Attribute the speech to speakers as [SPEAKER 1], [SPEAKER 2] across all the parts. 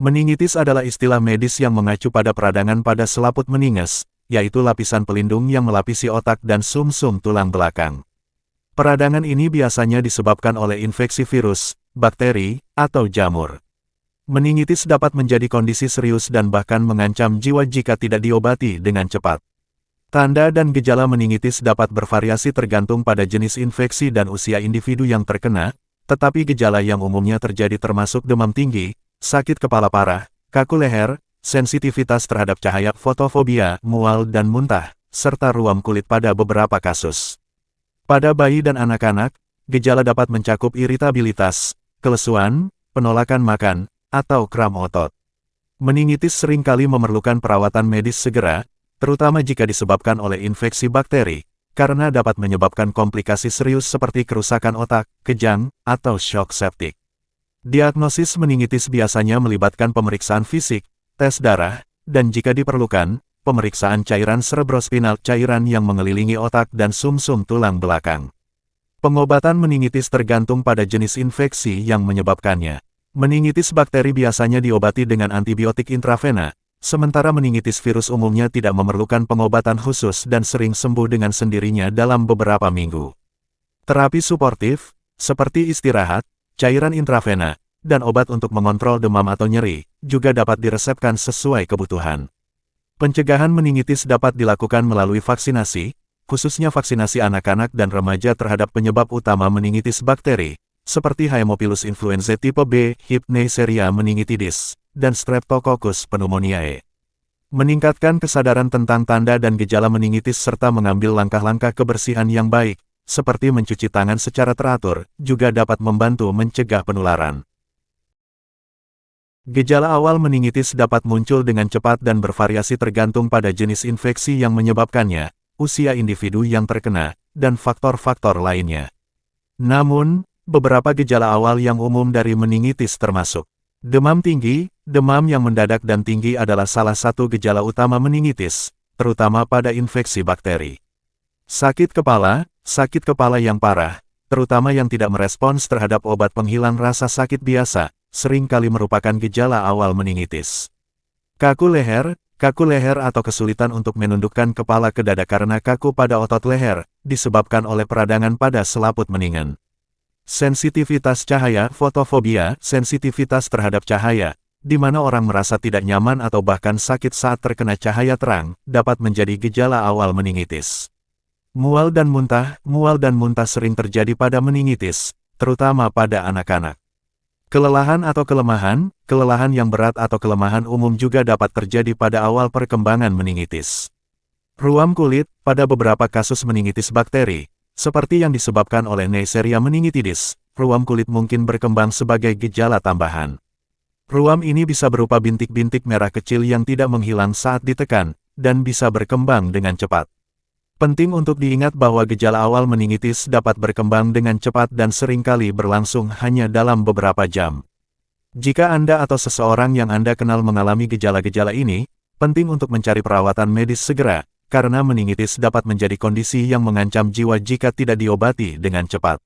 [SPEAKER 1] Meningitis adalah istilah medis yang mengacu pada peradangan pada selaput meninges, yaitu lapisan pelindung yang melapisi otak dan sumsum tulang belakang. Peradangan ini biasanya disebabkan oleh infeksi virus, bakteri, atau jamur. Meningitis dapat menjadi kondisi serius dan bahkan mengancam jiwa jika tidak diobati dengan cepat. Tanda dan gejala meningitis dapat bervariasi tergantung pada jenis infeksi dan usia individu yang terkena, tetapi gejala yang umumnya terjadi termasuk demam tinggi, sakit kepala parah, kaku leher, sensitivitas terhadap cahaya, fotofobia, mual dan muntah, serta ruam kulit pada beberapa kasus. Pada bayi dan anak-anak, gejala dapat mencakup iritabilitas, kelesuan, penolakan makan, atau kram otot. Meningitis seringkali memerlukan perawatan medis segera, terutama jika disebabkan oleh infeksi bakteri, karena dapat menyebabkan komplikasi serius seperti kerusakan otak, kejang, atau shock septik. Diagnosis meningitis biasanya melibatkan pemeriksaan fisik, tes darah, dan jika diperlukan, pemeriksaan cairan cerebrospinal, cairan yang mengelilingi otak dan sumsum tulang belakang. Pengobatan meningitis tergantung pada jenis infeksi yang menyebabkannya. Meningitis bakteri biasanya diobati dengan antibiotik intravena, sementara meningitis virus umumnya tidak memerlukan pengobatan khusus dan sering sembuh dengan sendirinya dalam beberapa minggu. Terapi suportif, seperti istirahat, cairan intravena, dan obat untuk mengontrol demam atau nyeri, juga dapat diresepkan sesuai kebutuhan. Pencegahan meningitis dapat dilakukan melalui vaksinasi, khususnya vaksinasi anak-anak dan remaja terhadap penyebab utama meningitis bakteri, seperti Haemophilus influenzae tipe B, Hib, Neisseria meningitidis, dan Streptococcus pneumoniae. Meningkatkan kesadaran tentang tanda dan gejala meningitis serta mengambil langkah-langkah kebersihan yang baik, seperti mencuci tangan secara teratur, juga dapat membantu mencegah penularan. Gejala awal meningitis dapat muncul dengan cepat dan bervariasi tergantung pada jenis infeksi yang menyebabkannya, usia individu yang terkena, dan faktor-faktor lainnya. Namun, beberapa gejala awal yang umum dari meningitis termasuk demam tinggi. Demam yang mendadak dan tinggi adalah salah satu gejala utama meningitis, terutama pada infeksi bakteri. Sakit kepala yang parah, terutama yang tidak merespons terhadap obat penghilang rasa sakit biasa, seringkali merupakan gejala awal meningitis. Kaku leher atau kesulitan untuk menundukkan kepala ke dada karena kaku pada otot leher, disebabkan oleh peradangan pada selaput meningen. Sensitivitas cahaya, fotofobia, sensitivitas terhadap cahaya, di mana orang merasa tidak nyaman atau bahkan sakit saat terkena cahaya terang, dapat menjadi gejala awal meningitis. Mual dan muntah sering terjadi pada meningitis, terutama pada anak-anak. Kelelahan atau kelelahan yang berat atau kelemahan umum juga dapat terjadi pada awal perkembangan meningitis. Ruam kulit, pada beberapa kasus meningitis bakteri, seperti yang disebabkan oleh Neisseria meningitidis, ruam kulit mungkin berkembang sebagai gejala tambahan. Ruam ini bisa berupa bintik-bintik merah kecil yang tidak menghilang saat ditekan, dan bisa berkembang dengan cepat. Penting untuk diingat bahwa gejala awal meningitis dapat berkembang dengan cepat dan seringkali berlangsung hanya dalam beberapa jam. Jika Anda atau seseorang yang Anda kenal mengalami gejala-gejala ini, penting untuk mencari perawatan medis segera, karena meningitis dapat menjadi kondisi yang mengancam jiwa jika tidak diobati dengan cepat.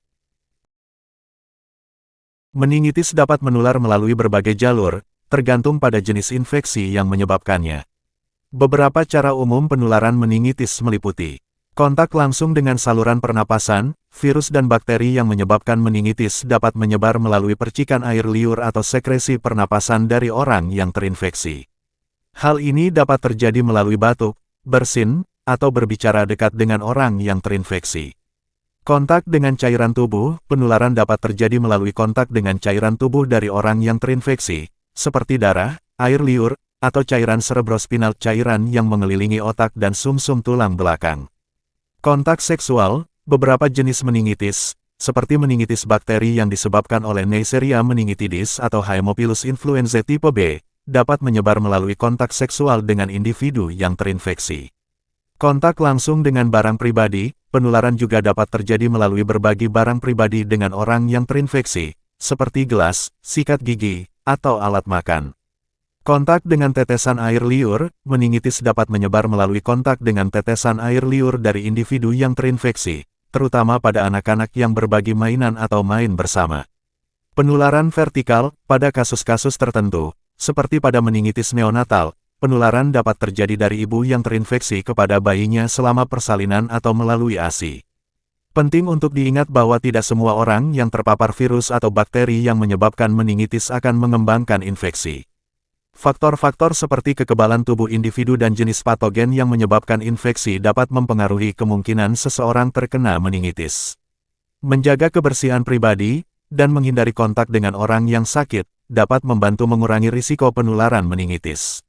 [SPEAKER 1] Meningitis dapat menular melalui berbagai jalur, tergantung pada jenis infeksi yang menyebabkannya. Beberapa cara umum penularan meningitis meliputi kontak langsung dengan saluran pernapasan. Virus dan bakteri yang menyebabkan meningitis dapat menyebar melalui percikan air liur atau sekresi pernapasan dari orang yang terinfeksi. Hal ini dapat terjadi melalui batuk, bersin, atau berbicara dekat dengan orang yang terinfeksi. Kontak dengan cairan tubuh, penularan dapat terjadi melalui kontak dengan cairan tubuh dari orang yang terinfeksi, seperti darah, air liur, atau cairan cerebrospinal, cairan yang mengelilingi otak dan sumsum tulang belakang. Kontak seksual, beberapa jenis meningitis, seperti meningitis bakteri yang disebabkan oleh Neisseria meningitidis atau Haemophilus influenzae tipe B, dapat menyebar melalui kontak seksual dengan individu yang terinfeksi. Kontak langsung dengan barang pribadi, penularan juga dapat terjadi melalui berbagi barang pribadi dengan orang yang terinfeksi, seperti gelas, sikat gigi, atau alat makan. Kontak dengan tetesan air liur, meningitis dapat menyebar melalui kontak dengan tetesan air liur dari individu yang terinfeksi, terutama pada anak-anak yang berbagi mainan atau main bersama. Penularan vertikal, pada kasus-kasus tertentu, seperti pada meningitis neonatal, penularan dapat terjadi dari ibu yang terinfeksi kepada bayinya selama persalinan atau melalui ASI. Penting untuk diingat bahwa tidak semua orang yang terpapar virus atau bakteri yang menyebabkan meningitis akan mengembangkan infeksi. Faktor-faktor seperti kekebalan tubuh individu dan jenis patogen yang menyebabkan infeksi dapat mempengaruhi kemungkinan seseorang terkena meningitis. Menjaga kebersihan pribadi dan menghindari kontak dengan orang yang sakit dapat membantu mengurangi risiko penularan meningitis.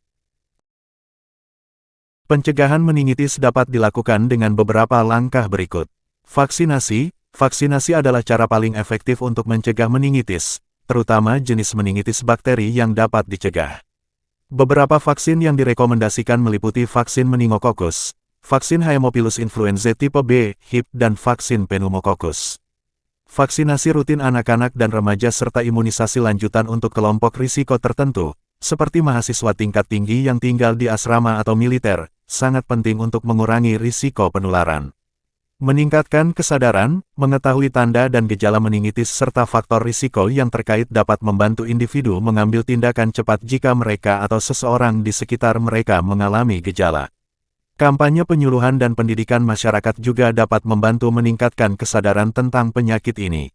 [SPEAKER 1] Pencegahan meningitis dapat dilakukan dengan beberapa langkah berikut. Vaksinasi. Vaksinasi adalah cara paling efektif untuk mencegah meningitis, terutama jenis meningitis bakteri yang dapat dicegah. Beberapa vaksin yang direkomendasikan meliputi vaksin meningokokus, vaksin Haemophilus influenzae tipe B, HIP, dan vaksin pneumokokus. Vaksinasi rutin anak-anak dan remaja serta imunisasi lanjutan untuk kelompok risiko tertentu, seperti mahasiswa tingkat tinggi yang tinggal di asrama atau militer, sangat penting untuk mengurangi risiko penularan. Meningkatkan kesadaran, mengetahui tanda dan gejala meningitis serta faktor risiko yang terkait dapat membantu individu mengambil tindakan cepat jika mereka atau seseorang di sekitar mereka mengalami gejala. Kampanye penyuluhan dan pendidikan masyarakat juga dapat membantu meningkatkan kesadaran tentang penyakit ini.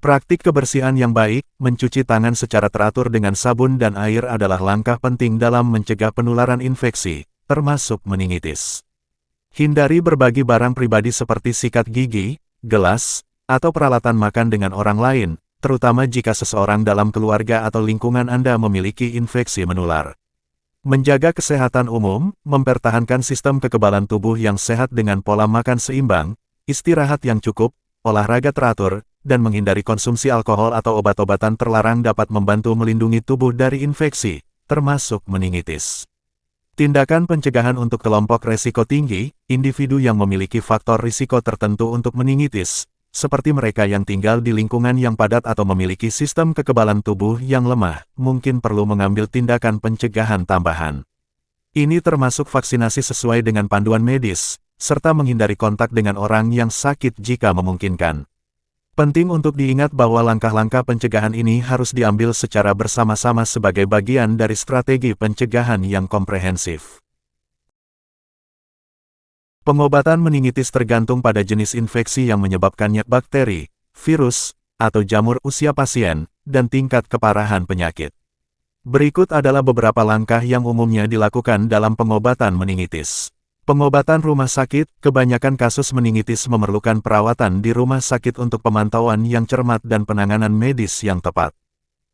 [SPEAKER 1] Praktik kebersihan yang baik, mencuci tangan secara teratur dengan sabun dan air adalah langkah penting dalam mencegah penularan infeksi, termasuk meningitis. Hindari berbagi barang pribadi seperti sikat gigi, gelas, atau peralatan makan dengan orang lain, terutama jika seseorang dalam keluarga atau lingkungan Anda memiliki infeksi menular. Menjaga kesehatan umum, mempertahankan sistem kekebalan tubuh yang sehat dengan pola makan seimbang, istirahat yang cukup, olahraga teratur, dan menghindari konsumsi alkohol atau obat-obatan terlarang dapat membantu melindungi tubuh dari infeksi, termasuk meningitis. Tindakan pencegahan untuk kelompok resiko tinggi, individu yang memiliki faktor risiko tertentu untuk meningitis, seperti mereka yang tinggal di lingkungan yang padat atau memiliki sistem kekebalan tubuh yang lemah, mungkin perlu mengambil tindakan pencegahan tambahan. Ini termasuk vaksinasi sesuai dengan panduan medis, serta menghindari kontak dengan orang yang sakit jika memungkinkan. Penting untuk diingat bahwa langkah-langkah pencegahan ini harus diambil secara bersama-sama sebagai bagian dari strategi pencegahan yang komprehensif. Pengobatan meningitis tergantung pada jenis infeksi yang menyebabkannya, bakteri, virus, atau jamur, usia pasien, dan tingkat keparahan penyakit. Berikut adalah beberapa langkah yang umumnya dilakukan dalam pengobatan meningitis. Pengobatan rumah sakit, kebanyakan kasus meningitis memerlukan perawatan di rumah sakit untuk pemantauan yang cermat dan penanganan medis yang tepat.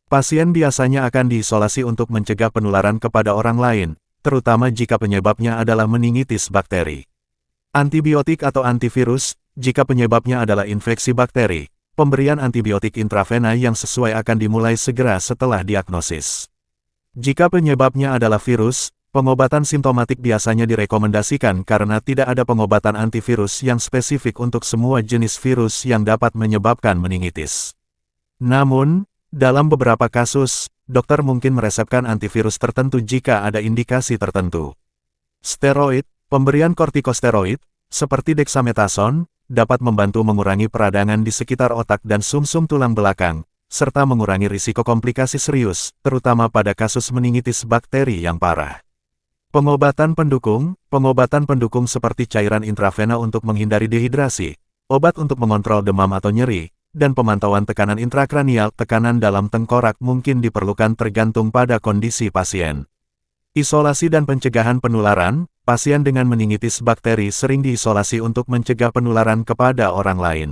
[SPEAKER 1] Pasien biasanya akan diisolasi untuk mencegah penularan kepada orang lain, terutama jika penyebabnya adalah meningitis bakteri. Antibiotik atau antivirus, jika penyebabnya adalah infeksi bakteri, pemberian antibiotik intravena yang sesuai akan dimulai segera setelah diagnosis. Jika penyebabnya adalah virus, pengobatan simptomatik biasanya direkomendasikan karena tidak ada pengobatan antivirus yang spesifik untuk semua jenis virus yang dapat menyebabkan meningitis. Namun, dalam beberapa kasus, dokter mungkin meresepkan antivirus tertentu jika ada indikasi tertentu. Steroid, pemberian kortikosteroid, seperti dexamethasone, dapat membantu mengurangi peradangan di sekitar otak dan sumsum tulang belakang, serta mengurangi risiko komplikasi serius, terutama pada kasus meningitis bakteri yang parah. Pengobatan pendukung seperti cairan intravena untuk menghindari dehidrasi, obat untuk mengontrol demam atau nyeri, dan pemantauan tekanan intrakranial, tekanan dalam tengkorak mungkin diperlukan tergantung pada kondisi pasien. Isolasi dan pencegahan penularan, pasien dengan meningitis bakteri sering diisolasi untuk mencegah penularan kepada orang lain.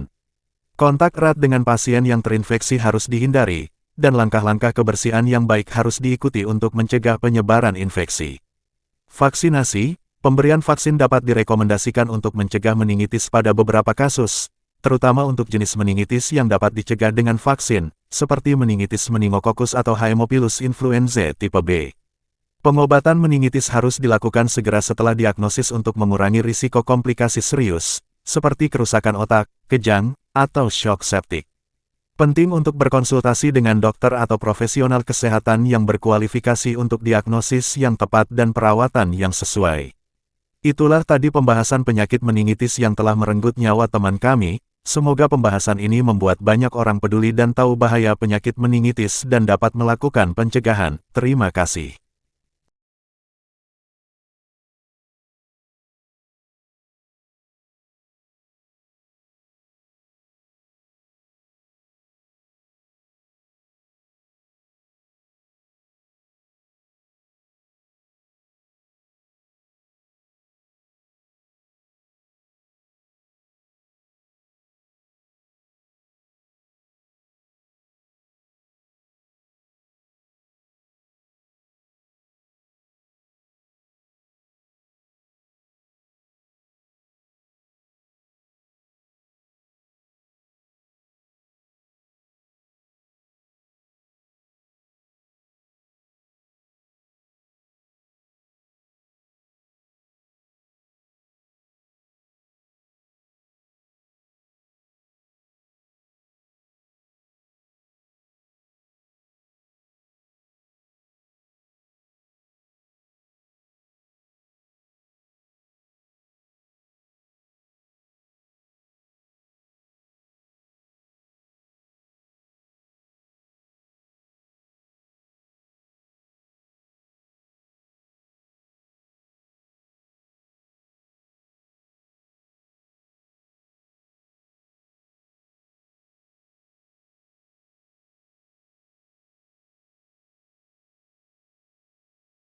[SPEAKER 1] Kontak erat dengan pasien yang terinfeksi harus dihindari, dan langkah-langkah kebersihan yang baik harus diikuti untuk mencegah penyebaran infeksi. Vaksinasi, pemberian vaksin dapat direkomendasikan untuk mencegah meningitis pada beberapa kasus, terutama untuk jenis meningitis yang dapat dicegah dengan vaksin, seperti meningitis meningokokus atau Haemophilus influenzae tipe B. Pengobatan meningitis harus dilakukan segera setelah diagnosis untuk mengurangi risiko komplikasi serius, seperti kerusakan otak, kejang, atau shock septik. Penting untuk berkonsultasi dengan dokter atau profesional kesehatan yang berkualifikasi untuk diagnosis yang tepat dan perawatan yang sesuai. Itulah tadi pembahasan penyakit meningitis yang telah merenggut nyawa teman kami, Semoga pembahasan ini membuat banyak orang peduli dan tahu bahaya penyakit meningitis dan dapat melakukan pencegahan. Terima kasih.